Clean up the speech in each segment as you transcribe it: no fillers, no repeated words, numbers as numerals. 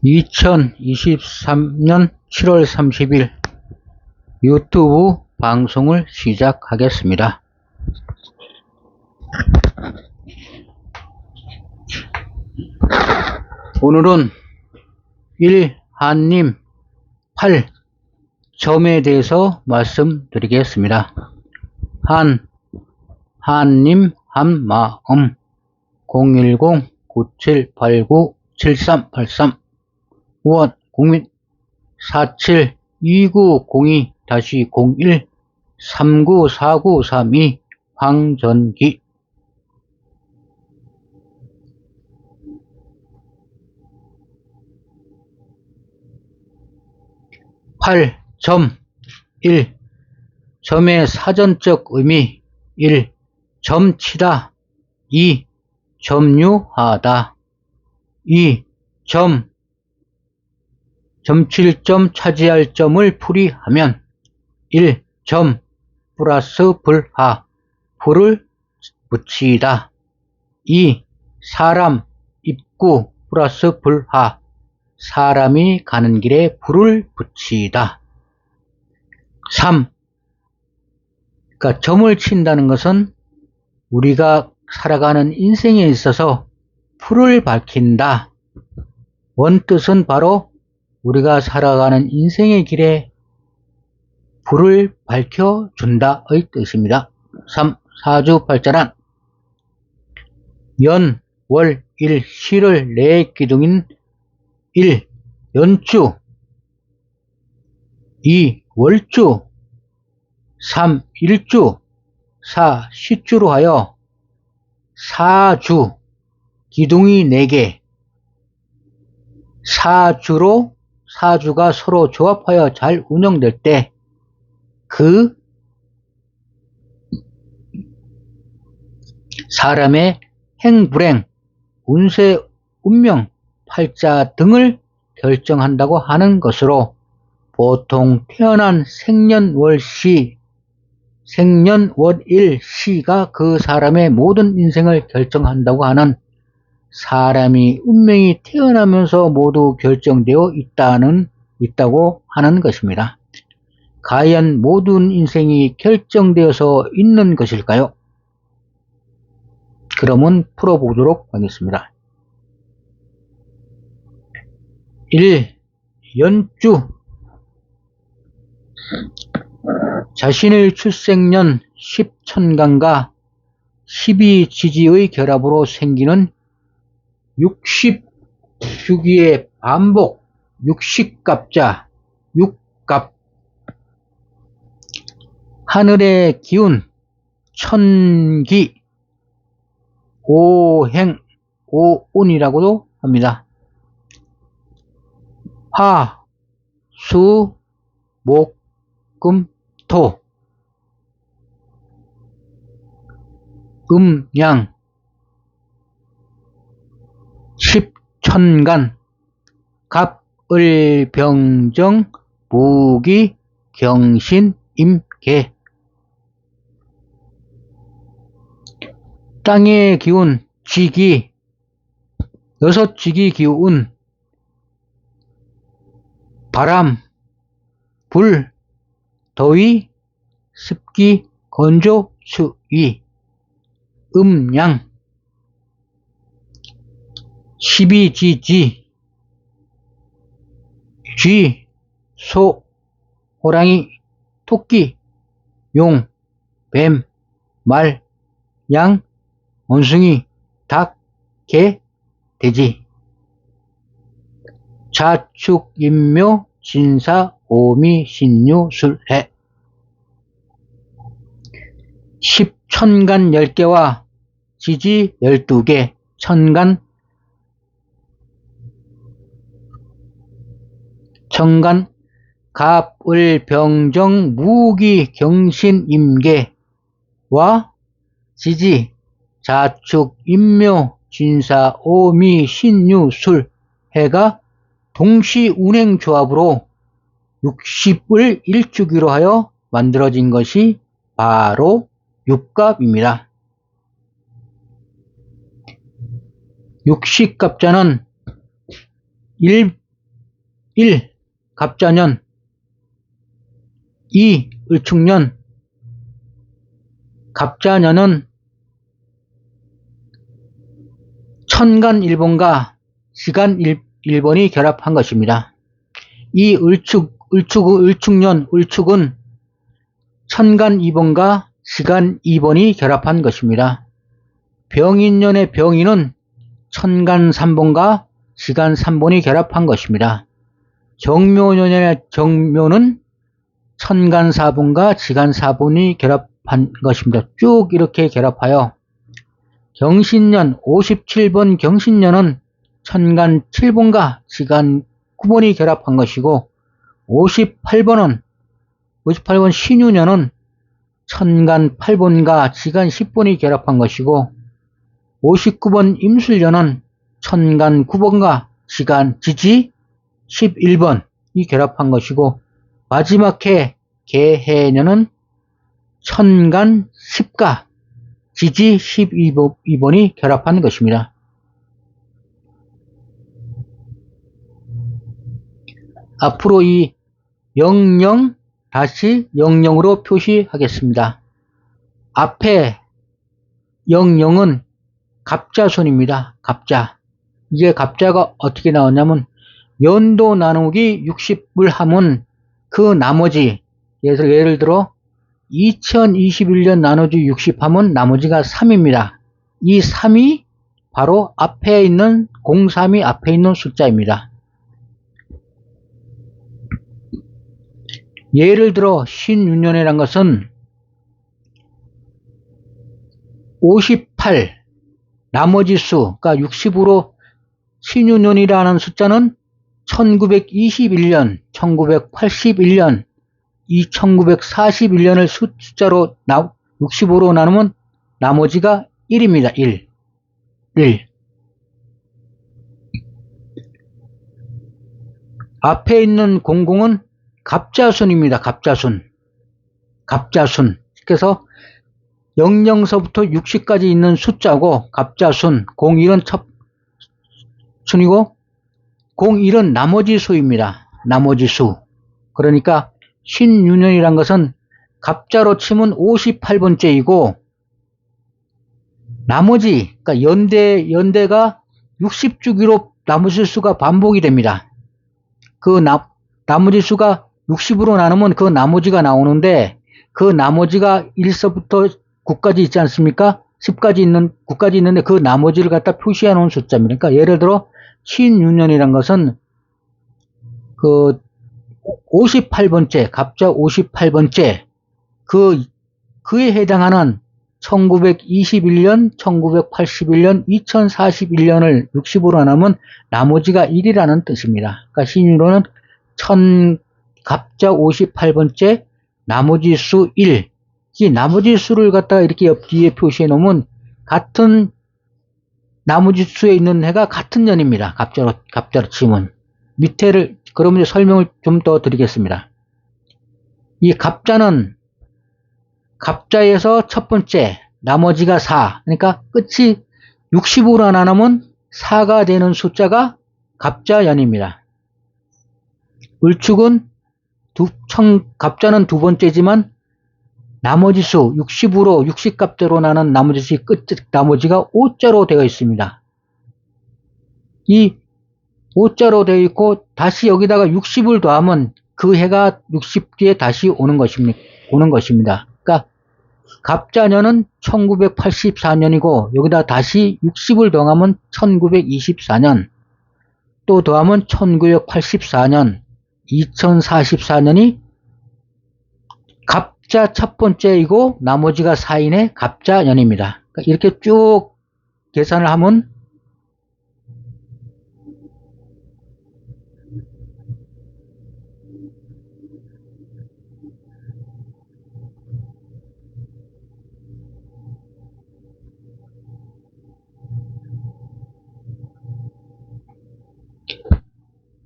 2023년 7월 30일 유튜브 방송을 시작하겠습니다. 오늘은 1. 한림 8 점에 대해서 말씀드리겠습니다. 한림 한마음 010-9789-7383 우원 국민 47-2902-01-394932 황전기 8. 점 1. 점의 사전적 의미 1. 점치다 2. 점유하다 2. 점칠점 차지할 점을 풀이하면 1. 점 플러스 불하 불을 붙이다 2. 사람 입구 플러스 불하 사람이 가는 길에 불을 붙이다 3. 그러니까 점을 친다는 것은 우리가 살아가는 인생에 있어서 불을 밝힌다. 원뜻은 바로 우리가 살아가는 인생의 길에 불을 밝혀준다의 뜻입니다. 3. 사주팔자란 연, 월, 일, 시를 네 기둥인 1. 연주 2. 월주 3. 일주 4. 시주로 하여 사주 기둥이 4개 사주가 서로 조합하여 잘 운영될 때 그 사람의 행불행, 운세, 운명, 팔자 등을 결정한다고 하는 것으로 보통 태어난 생년월일시가 그 사람의 모든 인생을 결정한다고 하는 사람이 운명이 태어나면서 모두 결정되어 있다고 하는 것입니다. 과연 모든 인생이 결정되어서 있는 것일까요? 그러면 풀어보도록 하겠습니다. 1. 연주 자신의 출생년 10천간과 12지지의 결합으로 생기는 60주기의 반복, 60갑자, 6갑 하늘의 기운, 천기, 오행, 오운이라고도 합니다. 화, 수, 목, 금, 토 양 10천간 갑을 병정 무기 경신 임계 땅의 기운 지기 6지기 기운 바람 불 더위 습기 건조 추위 양 12지지 쥐 소 호랑이 토끼 용 뱀 말 양 원숭이 닭 개 돼지 자축 인묘 진사 오미 신유 술해 10천간 10개와 지지 12개 천간 갑을 병정 무기 경신 임계와 지지 자축 인묘 진사 오미 신유 술 해가 동시 운행 조합으로 60을 일주기로 하여 만들어진 것이 바로 육갑입니다. 60갑자는 1. 갑자년 2. 을축년. 갑자년은 천간 1번과 시간 1번이 결합한 것입니다. 이 을축년, 을축은 천간 2번과 시간 2번이 결합한 것입니다. 병인년의 병인은 천간 3번과 시간 3번이 결합한 것입니다. 정묘년의 정묘는 천간 4번과 시간 4번이 결합한 것입니다. 쭉 이렇게 결합하여 경신년 57번 경신년은 천간 7번과 시간 9번이 결합한 것이고 58번 신유년은 천간 8번과 시간 10번이 결합한 것이고 59번 임술년은 천간 9번과 시간 지지 11번이 결합한 것이고 마지막 해 개해년은 천간 10과 지지 12번이 결합한 것입니다. 앞으로 이 00 다시 00으로 표시하겠습니다. 앞에 00은 갑자손입니다. 갑자. 이게 갑자가 어떻게 나왔냐면 연도 나누기 60을 하면 그 나머지 예를 들어 2021년 나누기 60 하면 나머지가 3입니다. 이 3이 바로 앞에 있는 03이 앞에 있는 숫자입니다. 예를 들어 신유년이란 것은 58 나머지 수, 그러니까 60으로 신유년이라는 숫자는 1921년, 1981년, 1941년을 숫자로 60으로 나누면 나머지가 1입니다. 1. 앞에 있는 00은 갑자순입니다. 갑자순. 그래서 00서부터 60까지 있는 숫자고 갑자순, 01은 첫 순이고 01은 나머지 수입니다. 나머지 수. 그러니까 신유년이란 것은 갑자로 치면 58번째이고 나머지 그러니까 연대가 60주기로 나머지 수가 반복이 됩니다. 그 나머지 수가 60으로 나누면 그 나머지가 나오는데 그 나머지가 1서부터 9까지 있지 않습니까? 10까지 있는 9까지 있는데 그 나머지를 갖다 표시해 놓은 숫자입니다. 그러니까 예를 들어 신유년이란 것은 그 58번째 갑자 58번째 그에 해당하는 1921년, 1981년, 2041년을 60으로 나누면 나머지가 1이라는 뜻입니다. 그러니까 신유로는 갑자 58번째 나머지 수 1. 이 나머지 수를 갖다가 이렇게 옆 뒤에 표시해 놓으면 같은 나머지 수에 있는 해가 같은 년입니다. 갑자로 치면. 밑에를 그러면 설명을 좀 더 드리겠습니다. 이 갑자는 갑자에서 첫 번째, 나머지가 4. 그러니까 끝이 60으로 나누면 4가 되는 숫자가 갑자연입니다. 을축은 갑자는 두 번째지만 나머지 수 60으로 60갑자로 나눈 나머지 수 나머지가 5자로 되어 있습니다. 이 5자로 되어 있고 다시 여기다가 60을 더하면 그 해가 60뒤에 다시 오는 것입니다. 그러니까 갑자년은 1984년이고 여기다 다시 60을 더하면 1924년 또 더하면 1984년 2044년이 갑자 첫 번째이고 나머지가 4인의 갑자년입니다. 그러니까 이렇게 쭉 계산을 하면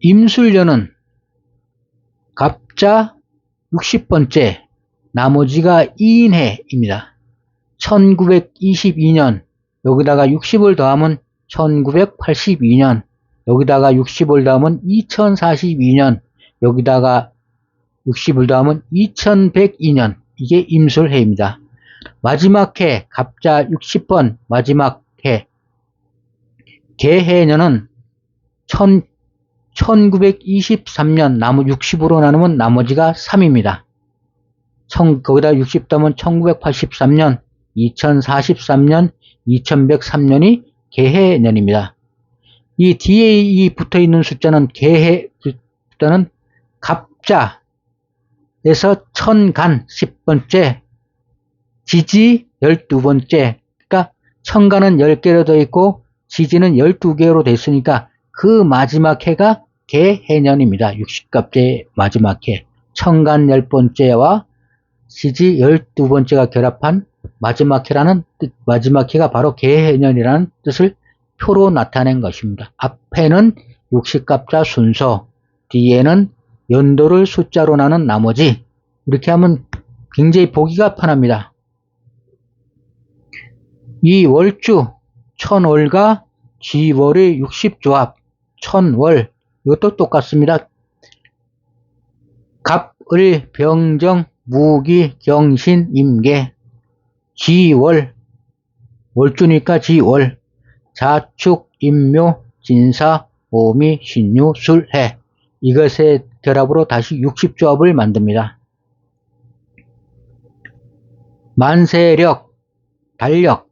임술년은 갑자 60번째 나머지가 2인해입니다. 1922년 여기다가 60을 더하면 1982년 여기다가 60을 더하면 2042년, 여기다가 60을 더하면 2102년. 이게 임술해입니다. 마지막 해, 갑자 60번 마지막 해, 개해년은 1923년 나무 60으로 나누면 나머지가 3입니다. 거기다 60 더하면 1983년, 2043년, 2103년이 개해년입니다. 이 뒤에 이 붙어 있는 숫자는 숫자는 갑자에서 천간 10번째, 지지 12번째, 그러니까 천간은 10개로 되어 있고 지지는 12개로 되어 있으니까 그 마지막 해가 개해년입니다. 60갑자의 마지막 해. 천간 10번째와 지지 12번째가 결합한 마지막 해라는 뜻, 마지막 해가 바로 개해년이라는 뜻을 표로 나타낸 것입니다. 앞에는 60갑자 순서, 뒤에는 연도를 숫자로 나눈 나머지. 이렇게 하면 굉장히 보기가 편합니다. 이 월주, 천월과 지월의 60조합, 천월, 이것도 똑같습니다. 갑, 을, 병정, 무기, 경신, 임계, 지월, 월주니까 지월, 자축, 임묘, 진사, 오미, 신유, 술, 해. 이것의 결합으로 다시 60조합을 만듭니다. 만세력, 달력,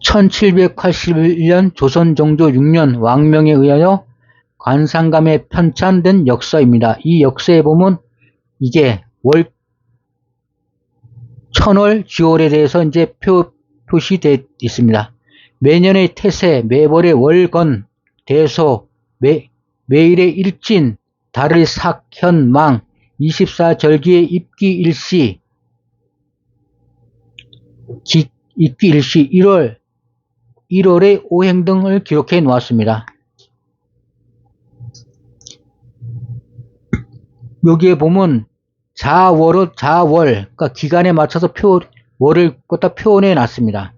1781년 조선종조 6년 왕명에 의하여 관상감에 편찬된 역서입니다. 이 역서에 보면 이게 천월, 지월에 대해서 이제 표시되어 있습니다. 매년의 태세, 매월의 월건, 대소, 매일의 일진, 달의 삭, 현, 망, 24절기의 입기일시, 입기일시 1월의 오행 등을 기록해 놓았습니다. 여기에 보면 자월, 그러니까 기간에 맞춰서 월을 갖다 표현해 놨습니다.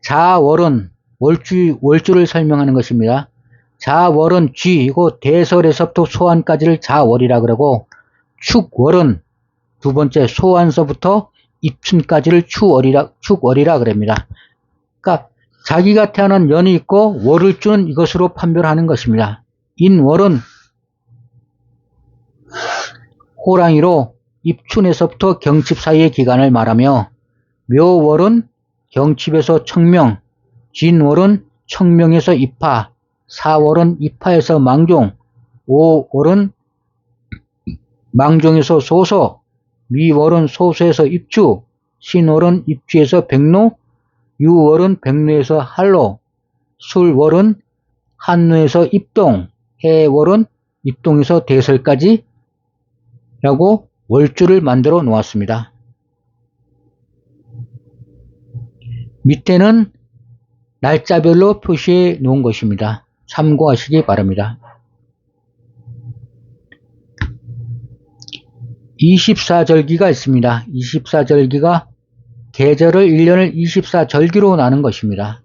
자월은 월주를 설명하는 것입니다. 자월은 쥐이고 대설에서부터 소환까지를 자월이라 그러고, 축월은 두 번째 소환서부터 입춘까지를 축월이라 그럽니다. 그러니까 자기가 태어난 년이 있고 월을 주는 이것으로 판별하는 것입니다. 인월은 호랑이로 입춘에서부터 경칩 사이의 기간을 말하며, 묘월은 경칩에서 청명, 진월은 청명에서 입하, 사월은 입하에서 망종, 오월은 망종에서 소소, 미월은 소소에서 입주, 신월은 입주에서 백로, 유월은 백로에서 한로, 술월은 한로에서 입동, 해월은 입동에서 대설까지 라고 월주를 만들어 놓았습니다. 밑에는 날짜별로 표시해 놓은 것입니다. 참고하시기 바랍니다. 24절기가 있습니다. 24절기가 계절을 1년을 24절기로 나눈 것입니다.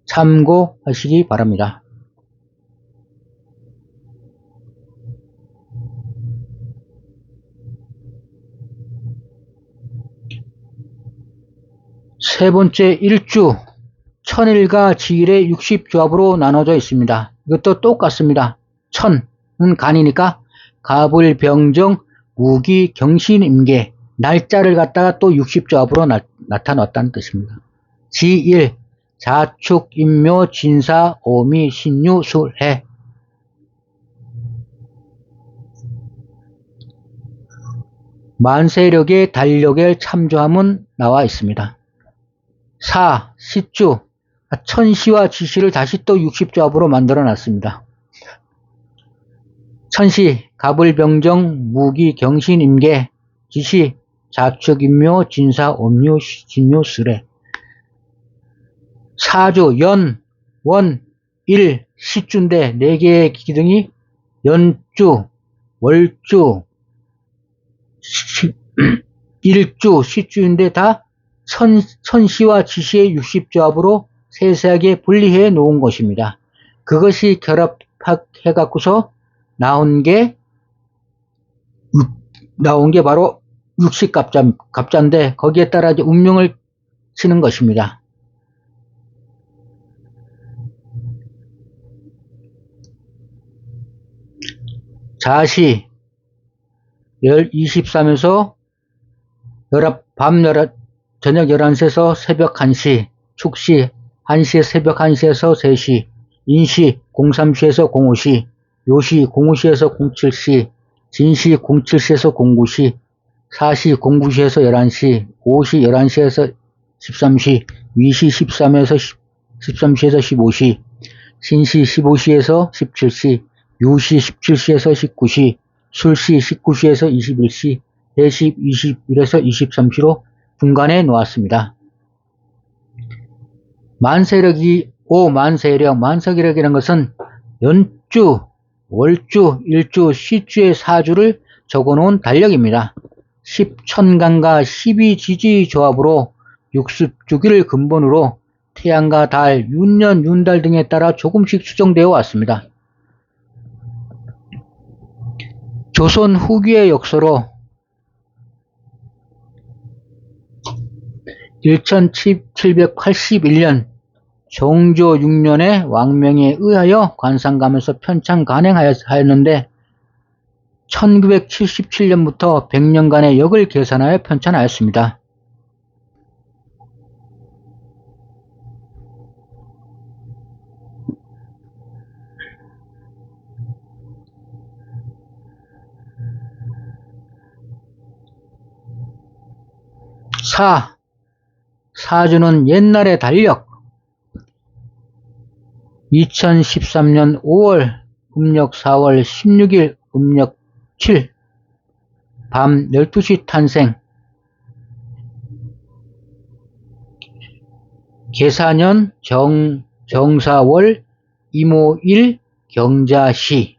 참고하시기 바랍니다. 세 번째 일주, 천일과 지일의 60조합으로 나눠져 있습니다. 이것도 똑같습니다. 천은 간이니까 갑을, 병정, 무기, 경신, 임계, 날짜를 갖다가 또 60조합으로 나타났다는 뜻입니다. 지일, 자축, 임묘, 진사, 오미, 신유, 술, 해. 만세력의 달력에 참조함은 나와 있습니다. 사, 시주, 천시와 지시를 다시 또 60조합으로 만들어 놨습니다. 천시, 갑을, 병정, 무기, 경신, 임계, 지시, 자축, 임묘, 진사, 옴유, 진유, 수레. 사주, 연, 원, 일, 시주인데 4개의 기둥이 연주, 월주, 일주, 시주인데 다 천시와 지시의 60조합으로 세세하게 분리해 놓은 것입니다. 그것이 결합해 갖고서 나온 게 바로 육식갑자인데 거기에 따라 이제 운명을 치는 것입니다. 자시 23에서 저녁 11시에서 새벽 1시, 축시 1시에 새벽 1시에서 3시, 인시 03시에서 05시, 요시 05시에서 07시, 진시 07시에서 09시, 사시 09시에서 11시, 오시 11시에서 13시, 위시 13시에서 15시, 신시 15시에서 17시, 유시 17시에서 19시, 술시 19시에서 21시, 대시 21에서 23시로 분간해 놓았습니다. 만세력이라는 것은 연주, 월주, 일주, 시주의 사주를 적어놓은 달력입니다. 10천간과 12지지 조합으로 60주기를 근본으로 태양과 달, 윤년, 윤달 등에 따라 조금씩 수정되어 왔습니다. 조선 후기의 역사로 1781년 정조 6년에 왕명에 의하여 관상가면서 편찬 간행하였는데 1977년부터 100년간의 역을 계산하여 편찬하였습니다. 사주는 옛날의 달력 2013년 5월 음력 4월 16일 음력 7 밤 12시 탄생 계사년 정사월 이모일 경자시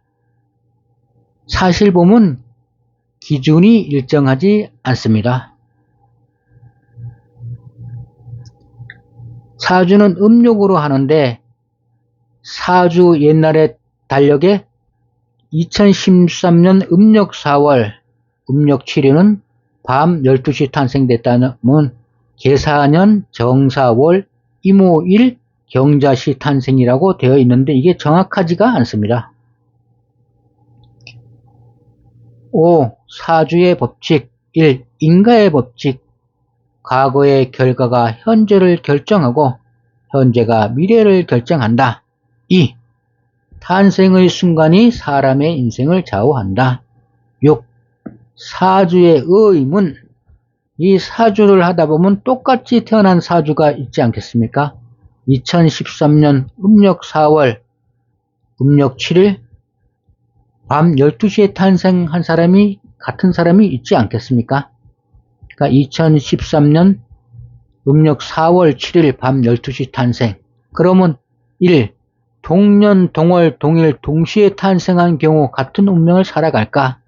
사실봄은 기준이 일정하지 않습니다. 사주는 음력으로 하는데 사주 옛날의 달력에 2013년 음력 4월 음력 7일은 밤 12시 탄생됐다는 계사년 정사월 이모일 경자시 탄생이라고 되어 있는데 이게 정확하지가 않습니다. 5. 사주의 법칙 1. 인가의 법칙 과거의 결과가 현재를 결정하고 현재가 미래를 결정한다. 2. 탄생의 순간이 사람의 인생을 좌우한다. 6. 사주의 의문 이 사주를 하다 보면 똑같이 태어난 사주가 있지 않겠습니까? 2013년 음력 4월 음력 7일 밤 12시에 탄생한 사람이 같은 사람이 있지 않겠습니까? 그러니까 2013년 음력 4월 7일 밤 12시 탄생. 그러면 1. 동년, 동월, 동일, 동시에 탄생한 경우 같은 운명을 살아갈까?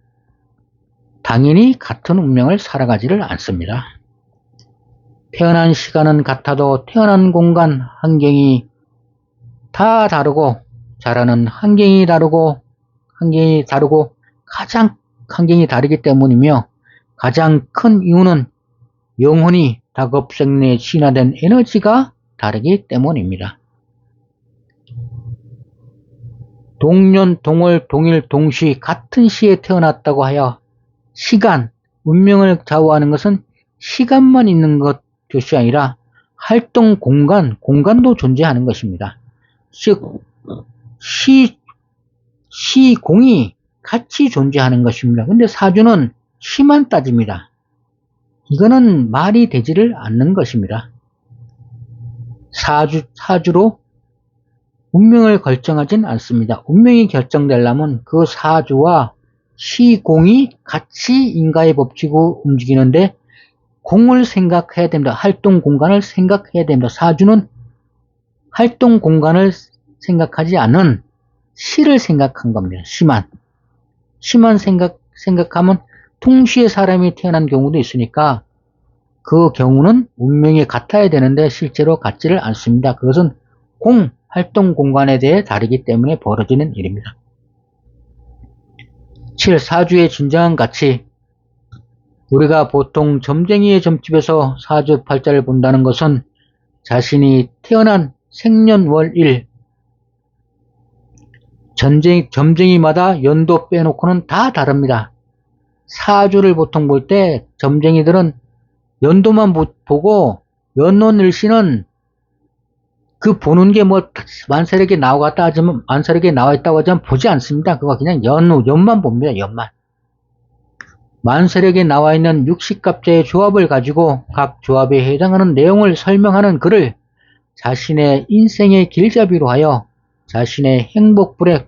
당연히 같은 운명을 살아가지를 않습니다. 태어난 시간은 같아도 태어난 공간, 환경이 다 다르고 자라는 환경이 다르고 가장 환경이 다르기 때문이며 가장 큰 이유는 영혼이 다급생내에 진화된 에너지가 다르기 때문입니다. 동년, 동월, 동일, 동시 같은 시에 태어났다고 하여 시간, 운명을 좌우하는 것은 시간만 있는 것이 아니라 활동 공간도 존재하는 것입니다. 즉 시공이 같이 존재하는 것입니다. 근데 사주는 시만 따집니다. 이거는 말이 되지를 않는 것입니다. 사주로 운명을 결정하진 않습니다. 운명이 결정되려면 그 사주와 시공이 같이 인가의 법칙으로 움직이는데 공을 생각해야 됩니다. 활동 공간을 생각해야 됩니다. 사주는 활동 공간을 생각하지 않은 시를 생각한 겁니다. 시만 생각하면 동시에 사람이 태어난 경우도 있으니까 그 경우는 운명이 같아야 되는데 실제로 같지를 않습니다. 그것은 활동 공간에 대해 다르기 때문에 벌어지는 일입니다. 7. 사주의 진정한 가치. 우리가 보통 점쟁이의 점집에서 사주 팔자를 본다는 것은 자신이 태어난 생년월일, 점쟁이마다 연도 빼놓고는 다 다릅니다. 사주를 보통 볼 때 점쟁이들은 연도만 보고 연원일시는 그 보는 게 뭐 만세력에 나와 있다고 하지만 보지 않습니다. 그거 그냥 연만 봅니다. 연만. 만세력에 나와 있는 60갑자의 조합을 가지고 각 조합에 해당하는 내용을 설명하는 글을 자신의 인생의 길잡이로 하여 자신의 행복-불행,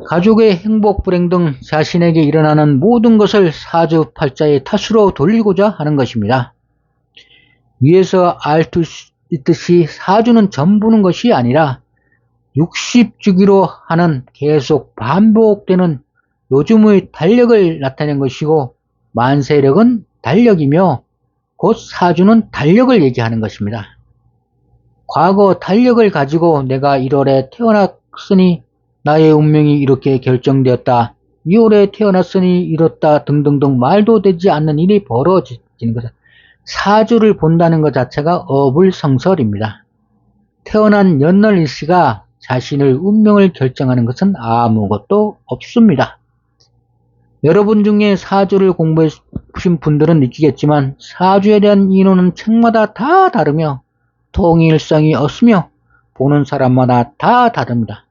가족의 행복-불행 등 자신에게 일어나는 모든 것을 사주팔자의 탓으로 돌리고자 하는 것입니다. 위에서 알 수 있듯이 사주는 전부는 것이 아니라 60주기로 하는 계속 반복되는 요즘의 달력을 나타낸 것이고, 만세력은 달력이며 곧 사주는 달력을 얘기하는 것입니다. 과거 달력을 가지고 내가 1월에 태어났으니 나의 운명이 이렇게 결정되었다, 2월에 태어났으니 이렇다 등등등 말도 되지 않는 일이 벌어지는 것이다. 사주를 본다는 것 자체가 어불성설입니다. 태어난 연월일시가 자신의 운명을 결정하는 것은 아무것도 없습니다. 여러분 중에 사주를 공부해보신 분들은 느끼겠지만 사주에 대한 인원은 책마다 다 다르며 통일성이 없으며 보는 사람마다 다 다릅니다.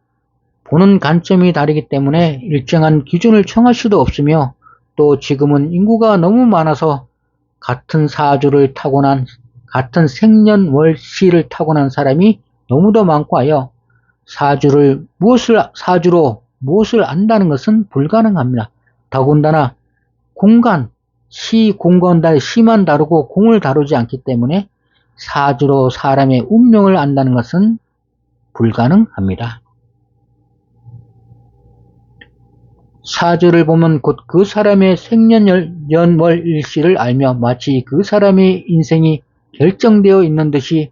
보는 관점이 다르기 때문에 일정한 기준을 정할 수도 없으며, 또 지금은 인구가 너무 많아서 같은 사주를 타고난, 같은 생년월시를 타고난 사람이 너무도 많고 하여 사주로 무엇을 안다는 것은 불가능합니다. 더군다나 시만 다루고 공을 다루지 않기 때문에 사주로 사람의 운명을 안다는 것은 불가능합니다. 사주를 보면 곧 그 사람의 생년월일시를 알며 마치 그 사람의 인생이 결정되어 있는 듯이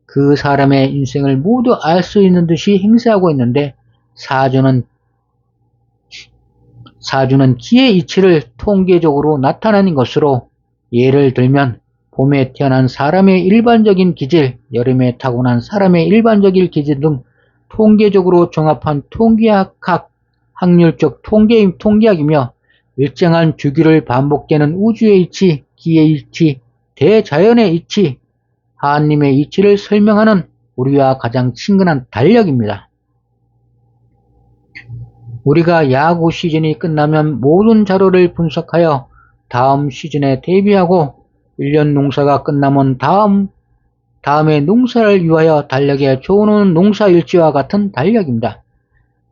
그 사람의 인생을 모두 알 수 있는 듯이 행세하고 있는데, 사주는 기의 이치를 통계적으로 나타내는 것으로, 예를 들면 봄에 태어난 사람의 일반적인 기질, 여름에 타고난 사람의 일반적인 기질 등 통계적으로 종합한 확률적 통계학이며, 일정한 주기를 반복되는 우주의 이치, 기의 이치, 대자연의 이치, 하나님의 이치를 설명하는 우리와 가장 친근한 달력입니다. 우리가 야구 시즌이 끝나면 모든 자료를 분석하여 다음 시즌에 대비하고, 1년 농사가 끝나면 다음의 농사를 위하여 달력에 적어놓은 농사일지와 같은 달력입니다.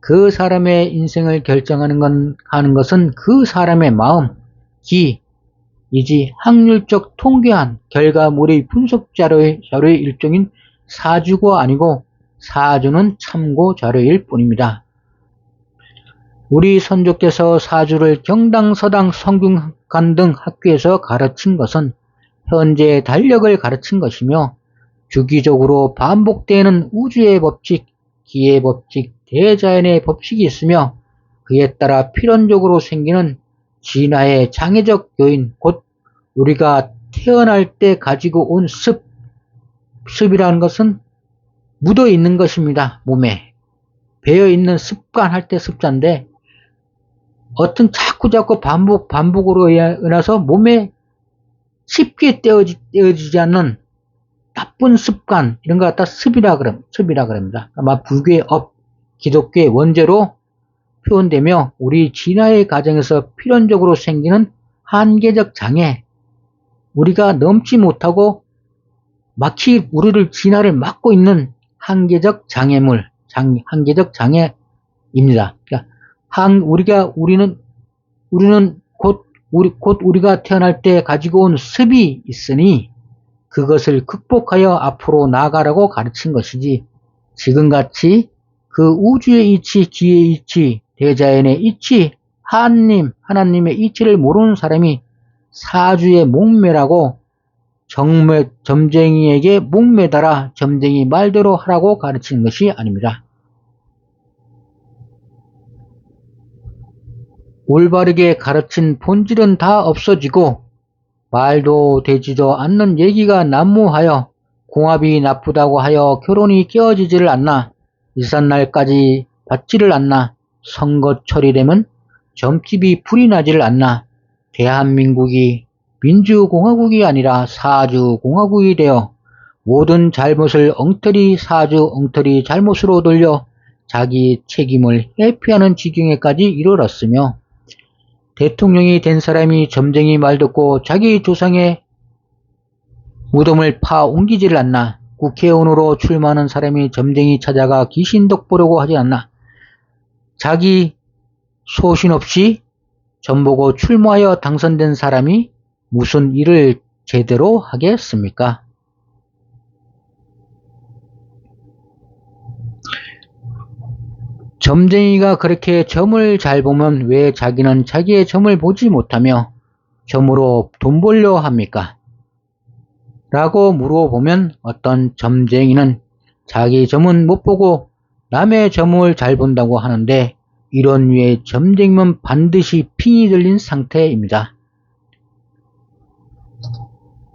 그 사람의 인생을 결정하는 것은 그 사람의 마음, 기이지 확률적 통계한 결과물의 분석 자료의 일종인 사주가 아니고, 사주는 참고 자료일 뿐입니다. 우리 선조께서 사주를 경당, 서당, 성균관 등 학교에서 가르친 것은 현재의 달력을 가르친 것이며, 주기적으로 반복되는 우주의 법칙, 기의 법칙, 대자연의 법칙이 있으며, 그에 따라 필연적으로 생기는 진화의 장애적 요인, 곧 우리가 태어날 때 가지고 온 습이라는 것은 묻어 있는 것입니다. 몸에 배어 있는 습관, 할 때 습자인데, 어떤 자꾸 반복으로 인해서 몸에 쉽게 떼어지지 않는 나쁜 습관, 이런 거 갖다 습이라 그럽니다. 아마 불교의 기독교의 원죄로 표현되며, 우리 진화의 과정에서 필연적으로 생기는 한계적 장애, 우리가 넘지 못하고 마치 우리를 진화를 막고 있는 한계적 한계적 장애입니다. 그러니까 우리는 곧 우리가 태어날 때 가지고 온 습이 있으니 그것을 극복하여 앞으로 나아가라고 가르친 것이지, 지금같이 그 우주의 이치, 기의 이치, 대자연의 이치, 하나님의 이치를 모르는 사람이 사주의 목매라고 점쟁이에게 목매달아 점쟁이 말대로 하라고 가르치는 것이 아닙니다. 올바르게 가르친 본질은 다 없어지고 말도 되지도 않는 얘기가 난무하여 궁합이 나쁘다고 하여 결혼이 깨어지지를 않나, 이삿날까지 받지를 않나, 선거철이 되면 점집이 불이 나지를 않나, 대한민국이 민주공화국이 아니라 사주공화국이 되어 모든 잘못을 엉터리 사주 엉터리 잘못으로 돌려 자기 책임을 회피하는 지경에까지 이르렀으며, 대통령이 된 사람이 점쟁이 말 듣고 자기 조상의 무덤을 파 옮기지를 않나, 국회의원으로 출마하는 사람이 점쟁이 찾아가 귀신덕 보려고 하지 않나, 자기 소신 없이 점보고 출마하여 당선된 사람이 무슨 일을 제대로 하겠습니까? 점쟁이가 그렇게 점을 잘 보면 왜 자기는 자기의 점을 보지 못하며 점으로 돈 벌려 합니까? 라고 물어보면 어떤 점쟁이는 자기 점은 못 보고 남의 점을 잘 본다고 하는데, 이런 류의 점쟁이면 반드시 핀이 들린 상태입니다.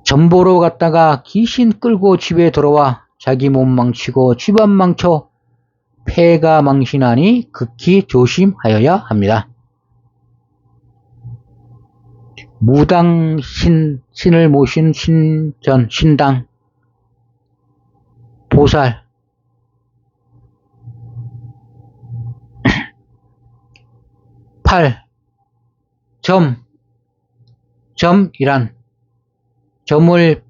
점 보러 갔다가 귀신 끌고 집에 들어와 자기 몸 망치고 집안 망쳐 폐가 망신하니 극히 조심하여야 합니다. 무당 신을 모신 신당, 보살, 팔, 점이란 점을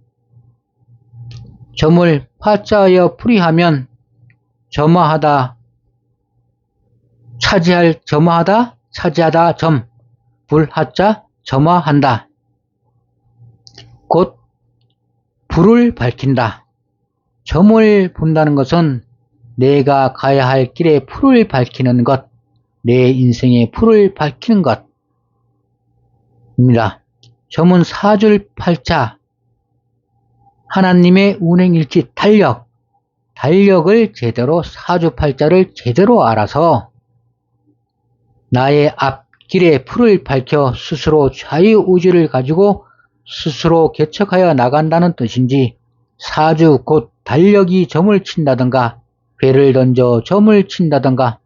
파자하여 풀이하면 점화하다, 차지하다 점, 불하자 점화한다. 곧 불을 밝힌다. 점을 본다는 것은 내가 가야 할 길에 불을 밝히는 것, 내 인생의 불을 밝히는 것입니다. 점은 사줄 팔자, 하나님의 운행일치 달력을 제대로, 사주팔자를 제대로 알아서 나의 앞길에 풀을 밝혀 스스로 자유의지를 가지고 스스로 개척하여 나간다는 뜻인지, 사주 곧 달력이 점을 친다든가, 배를 던져 점을 친다든가,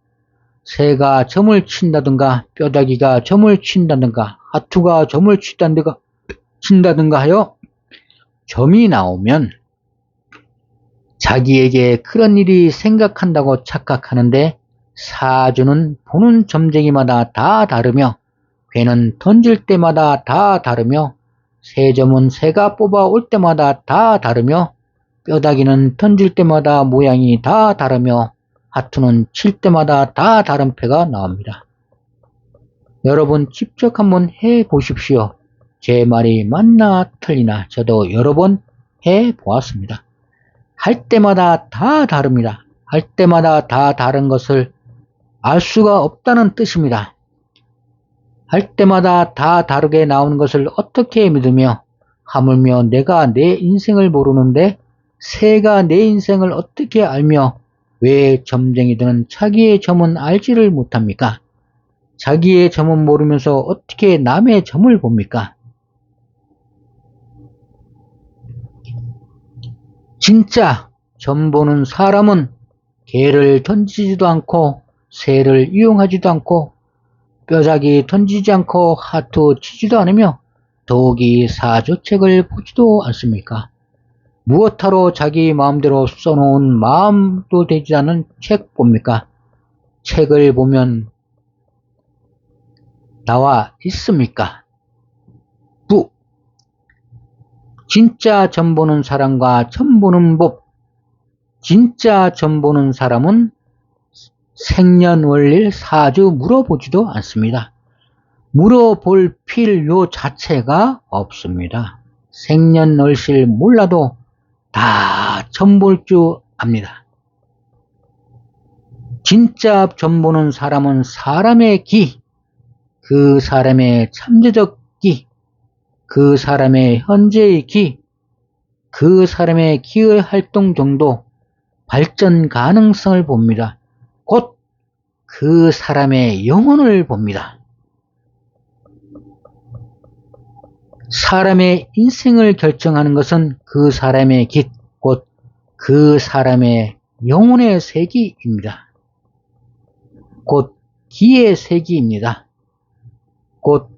새가 점을 친다든가, 뼈다귀가 점을 친다든가, 하투가 점을 친다든가 하여 점이 나오면 자기에게 그런 일이 생각한다고 착각하는데, 사주는 보는 점쟁이마다 다 다르며, 괴는 던질 때마다 다 다르며, 새점은 새가 뽑아 올 때마다 다 다르며, 뼈다귀는 던질 때마다 모양이 다 다르며, 하투는 칠 때마다 다 다른 패가 나옵니다. 여러분 직접 한번 해보십시오. 제 말이 맞나 틀리나 저도 여러 번 해보았습니다. 할 때마다 다 다릅니다. 할 때마다 다 다른 것을 알 수가 없다는 뜻입니다. 할 때마다 다 다르게 나오는 것을 어떻게 믿으며, 하물며 내가 내 인생을 모르는데 새가 내 인생을 어떻게 알며, 왜 점쟁이들은 자기의 점은 알지를 못합니까? 자기의 점은 모르면서 어떻게 남의 점을 봅니까? 진짜 점 보는 사람은 개를 던지지도 않고 새를 이용하지도 않고 뼈다귀 던지지 않고 하투 치지도 않으며 더욱이 사주책을 보지도 않습니까? 무엇하러 자기 마음대로 써놓은 마음도 되지 않은 책 봅니까? 책을 보면 나와 있습니까? 부. 진짜 점 보는 사람과 점 보는 법. 진짜 점 보는 사람은 생년월일 사주 물어보지도 않습니다. 물어볼 필요 자체가 없습니다. 생년월일 몰라도 다 점 볼 줄 압니다. 진짜 점 보는 사람은 사람의 기, 그 사람의 잠재적 기, 그 사람의 현재의 기, 그 사람의 기의 활동 정도, 발전 가능성을 봅니다. 곧 그 사람의 영혼을 봅니다. 사람의 인생을 결정하는 것은 그 사람의 깃, 곧 그 사람의 영혼의 세기입니다. 곧 기의 세기입니다. 곧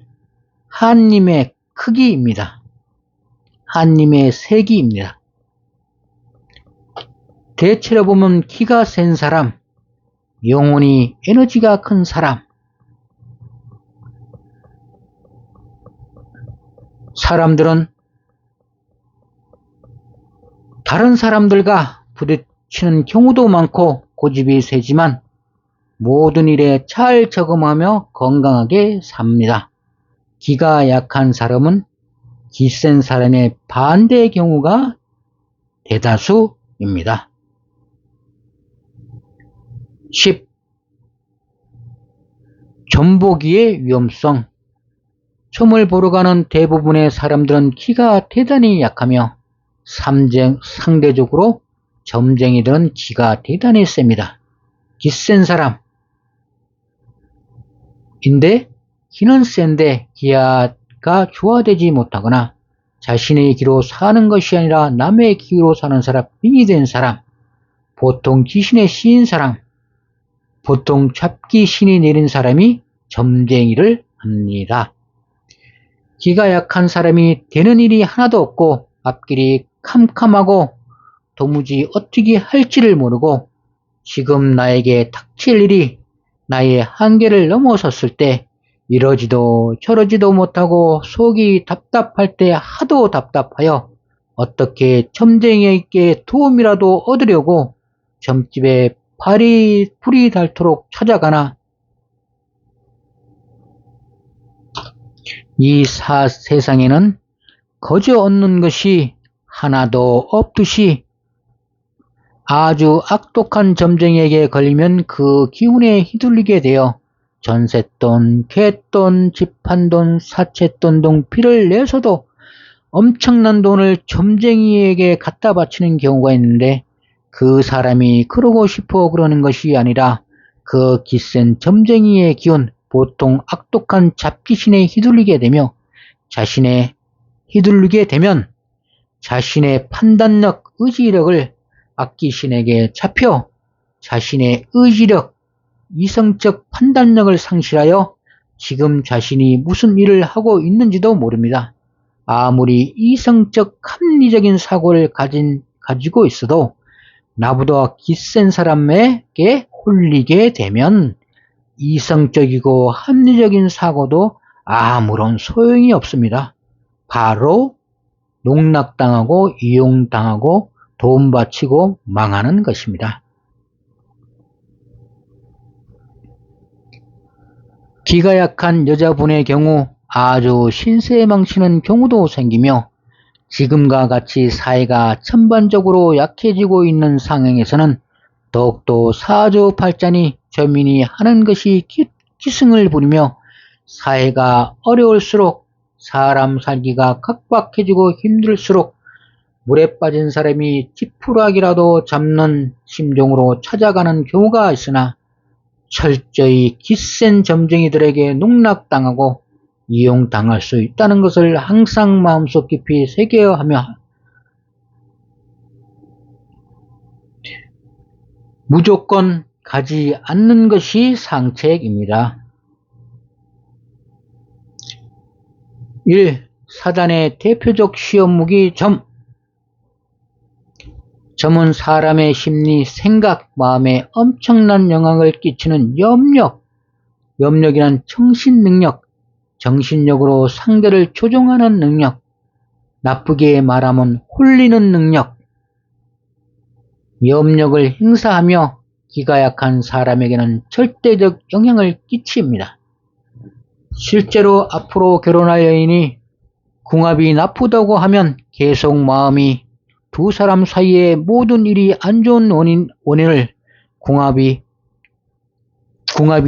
하나님의 크기입니다. 하나님의 세기입니다. 대체로 보면 키가 센 사람, 영혼이 에너지가 큰 사람, 사람들은 다른 사람들과 부딪히는 경우도 많고 고집이 세지만 모든 일에 잘 적응하며 건강하게 삽니다. 기가 약한 사람은 기센 사람의 반대의 경우가 대다수입니다. 10. 전보기의 위험성. 춤을 보러 가는 대부분의 사람들은 키가 대단히 약하며 상대적으로 점쟁이들은 기가 대단히 셉니다. 기센 사람인데 기는 센데 기아가 조화되지 못하거나 자신의 기로 사는 것이 아니라 남의 기로 사는 사람, 빙이 된 사람, 보통 귀신에 씌인 사람, 보통 잡기 신이 내린 사람이 점쟁이를 합니다. 기가 약한 사람이 되는 일이 하나도 없고 앞길이 캄캄하고 도무지 어떻게 할지를 모르고 지금 나에게 닥칠 일이 나의 한계를 넘어섰을 때 이러지도 저러지도 못하고 속이 답답할 때 하도 답답하여 어떻게 점쟁이에게 도움이라도 얻으려고 점집에 불이 닳도록 찾아가나 이 세상에는 거저 얻는 것이 하나도 없듯이 아주 악독한 점쟁이에게 걸리면 그 기운에 휘둘리게 되어 전셋돈, 갯돈, 집한돈, 사채돈 등 피를 내서도 엄청난 돈을 점쟁이에게 갖다 바치는 경우가 있는데 그 사람이 그러고 싶어 그러는 것이 아니라 그 기센 점쟁이의 기운, 보통 악독한 잡기신에 휘둘리게 되면 자신의 판단력, 의지력을 악기신에게 잡혀 자신의 의지력, 이성적 판단력을 상실하여 지금 자신이 무슨 일을 하고 있는지도 모릅니다. 아무리 이성적 합리적인 사고를 가지고 있어도 나보다 기센 사람에게 홀리게 되면 이성적이고 합리적인 사고도 아무런 소용이 없습니다. 바로 농락당하고 이용당하고 돈 바치고 망하는 것입니다. 기가 약한 여자분의 경우 아주 신세 망치는 경우도 생기며 지금과 같이 사회가 전반적으로 약해지고 있는 상황에서는 더욱더 사주팔자니 저민이 하는 것이 기승을 부리며 사회가 어려울수록 사람 살기가 각박해지고 힘들수록 물에 빠진 사람이 지푸라기라도 잡는 심정으로 찾아가는 경우가 있으나 철저히 기센 점쟁이들에게 농락당하고 이용당할 수 있다는 것을 항상 마음속 깊이 새겨야 하며 무조건 가지 않는 것이 상책입니다. 1. 사단의 대표적 시험무기 점. 점은 사람의 심리, 생각, 마음에 엄청난 영향을 끼치는 염력이란 정신능력, 정신력으로 상대를 조종하는 능력, 나쁘게 말하면 홀리는 능력, 염력을 행사하며 기가 약한 사람에게는 절대적 영향을 끼칩니다. 실제로 앞으로 결혼할 여인이 궁합이 나쁘다고 하면 계속 마음이 두 사람 사이의 모든 일이 안 좋은 원인을 궁합이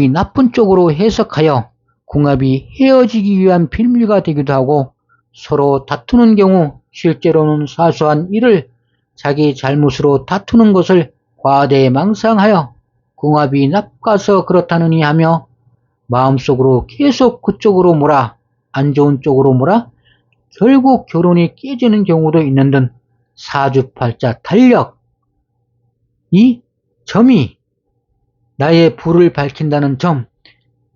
나쁜 쪽으로 해석하여 궁합이 헤어지기 위한 빌미가 되기도 하고 서로 다투는 경우 실제로는 사소한 일을 자기 잘못으로 다투는 것을 과대망상하여 궁합이 나빠서 그렇다느니 하며 마음속으로 계속 그쪽으로 몰아 안 좋은 쪽으로 몰아 결국 결혼이 깨지는 경우도 있는 등 사주팔자 달력 이 점이 나의 불을 밝힌다는 점,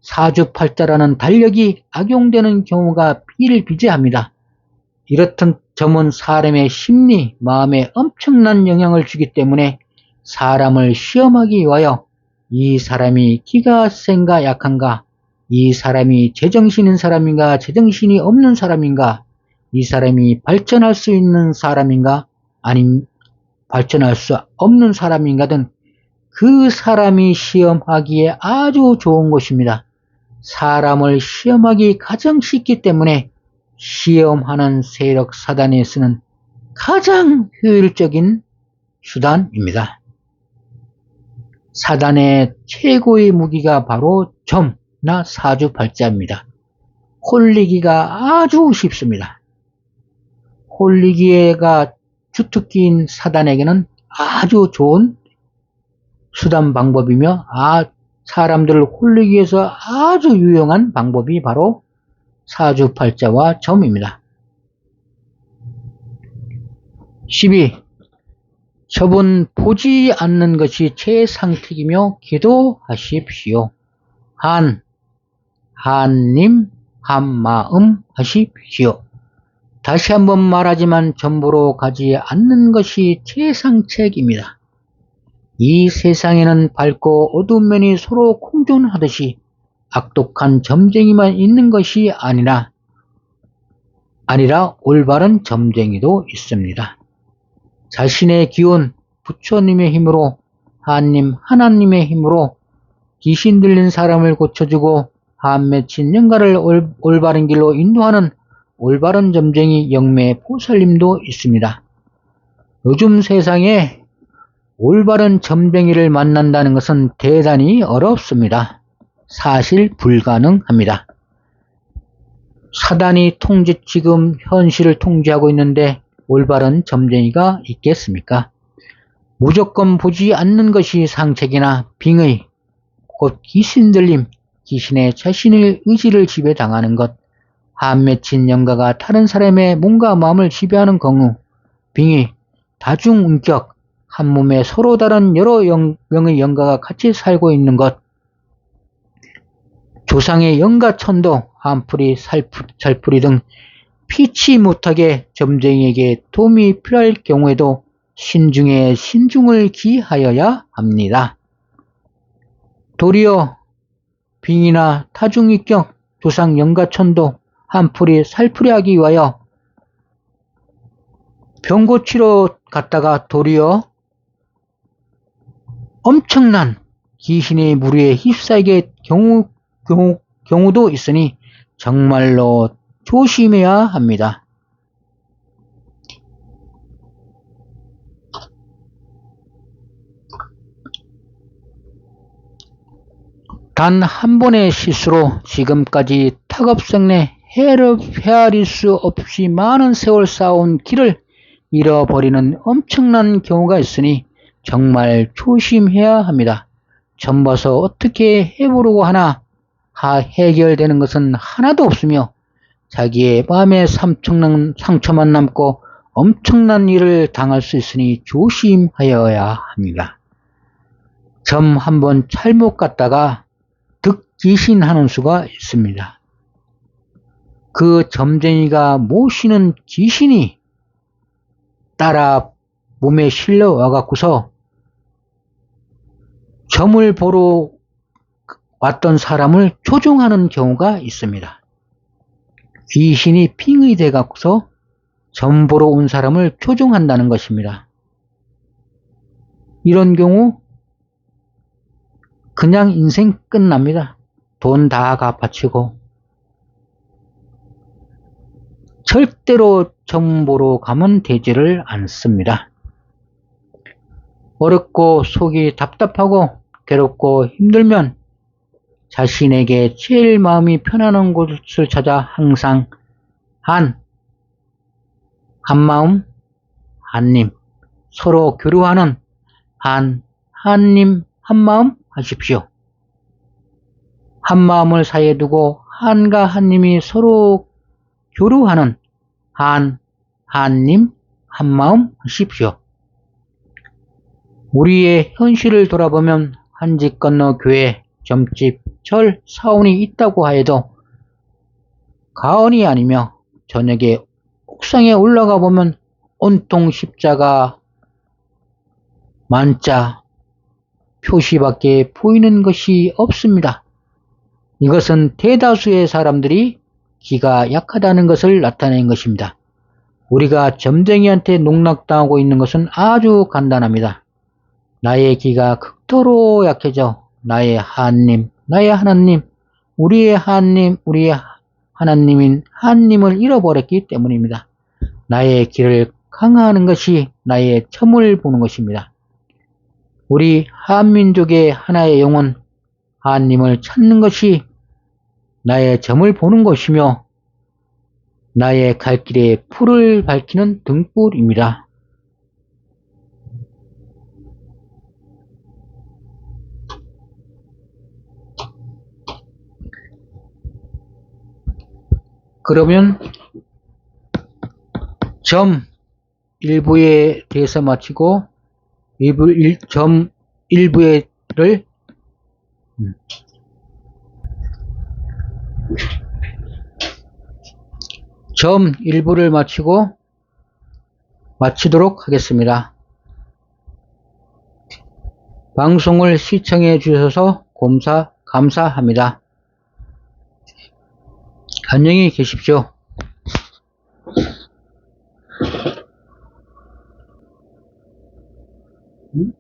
사주팔자라는 달력이 악용되는 경우가 비일비재합니다. 이렇던 점은 사람의 심리, 마음에 엄청난 영향을 주기 때문에 사람을 시험하기 위하여 이 사람이 기가 센가 약한가, 이 사람이 제정신인 사람인가 제정신이 없는 사람인가, 이 사람이 발전할 수 있는 사람인가 아님 발전할 수 없는 사람인가 등 그 사람이 시험하기에 아주 좋은 것입니다. 사람을 시험하기 가장 쉽기 때문에 시험하는 세력 사단에 쓰는 가장 효율적인 수단입니다. 사단의 최고의 무기가 바로 점나 사주팔자입니다. 홀리기가 아주 쉽습니다. 홀리기가 주특기인 사단에게는 아주 좋은 수단 방법이며 사람들을 홀리기 위해서 아주 유용한 방법이 바로 사주팔자와 점입니다. 12. 점은 보지 않는 것이 최상택이며 기도하십시오. 한님 한마음 하십시오. 다시 한번 말하지만 점보러 가지 않는 것이 최상책입니다. 이 세상에는 밝고 어두운 면이 서로 공존하듯이 악독한 점쟁이만 있는 것이 아니라 올바른 점쟁이도 있습니다. 자신의 기운, 부처님의 힘으로 하나님의 힘으로 귀신 들린 사람을 고쳐주고 한 맺힌 영가를 올바른 길로 인도하는 올바른 점쟁이 영매 보살님도 있습니다. 요즘 세상에 올바른 점쟁이를 만난다는 것은 대단히 어렵습니다. 사실 불가능합니다. 사단이 지금 현실을 통제하고 있는데 올바른 점쟁이가 있겠습니까? 무조건 보지 않는 것이 상책이나 빙의, 곧 귀신 들림, 귀신의 자신의 의지를 지배당하는 것, 한 맺힌 영가가 다른 사람의 몸과 마음을 지배하는 경우, 빙의, 다중운격, 한 몸에 서로 다른 여러 명의 영가가 같이 살고 있는 것, 조상의 영가천도, 한풀이, 살풀이 등 피치 못하게 점쟁이에게 도움이 필요할 경우에도 신중에 신중을 기하여야 합니다. 도리어 빙이나 타중위격, 조상 영가천도, 한풀이, 살풀이 하기 위하여 병고치러 갔다가 도리어 엄청난 귀신의 무리에 휩싸이게 경우도 있으니 정말로 조심해야 합니다. 단 한 번의 실수로 지금까지 탁업생내 헤아릴 수 없이 많은 세월 쌓아온 길을 잃어버리는 엄청난 경우가 있으니 정말 조심해야 합니다. 점 봐서 어떻게 해보려고 하나 해결되는 것은 하나도 없으며 자기의 마음에 상처만 남고 엄청난 일을 당할 수 있으니 조심하여야 합니다. 점 한번 잘못 갔다가 득귀신하는 수가 있습니다. 그 점쟁이가 모시는 귀신이 따라 몸에 실려 와갖고서 점을 보러 왔던 사람을 조종하는 경우가 있습니다. 귀신이 빙의 돼 갖고서 점 보러 온 사람을 조종한다는 것입니다. 이런 경우 그냥 인생 끝납니다. 돈 다 갚아치고 절대로 점 보러 가면 되지를 않습니다. 어렵고 속이 답답하고 괴롭고 힘들면 자신에게 제일 마음이 편안한 곳을 찾아 항상 한마음, 한님, 서로 교류하는 한님, 한마음 하십시오. 한마음을 사이에 두고 한과 한님이 서로 교류하는 한님, 한마음 하십시오. 우리의 현실을 돌아보면 한 집 건너 교회, 점집, 절, 사원이 있다고 하여도 가언이 아니며 저녁에 옥상에 올라가 보면 온통 십자가, 만자, 표시밖에 보이는 것이 없습니다. 이것은 대다수의 사람들이 기가 약하다는 것을 나타낸 것입니다. 우리가 점쟁이한테 농락당하고 있는 것은 아주 간단합니다. 나의 기가 극도로 약해져 나의 하나님, 나의 하나님, 우리의 하나님, 우리의 하나님인 하나님을 잃어버렸기 때문입니다. 나의 기를 강화하는 것이 나의 첨을 보는 것입니다. 우리 한민족의 하나의 영혼, 하나님을 찾는 것이 나의 점을 보는 것이며 나의 갈 길에 풀을 밝히는 등불입니다. 그러면 점 1부에 대해서 마치고 점 1부를 점 1부를 마치도록 하겠습니다. 방송을 시청해 주셔서 감사합니다. 안녕히 계십시오. 응?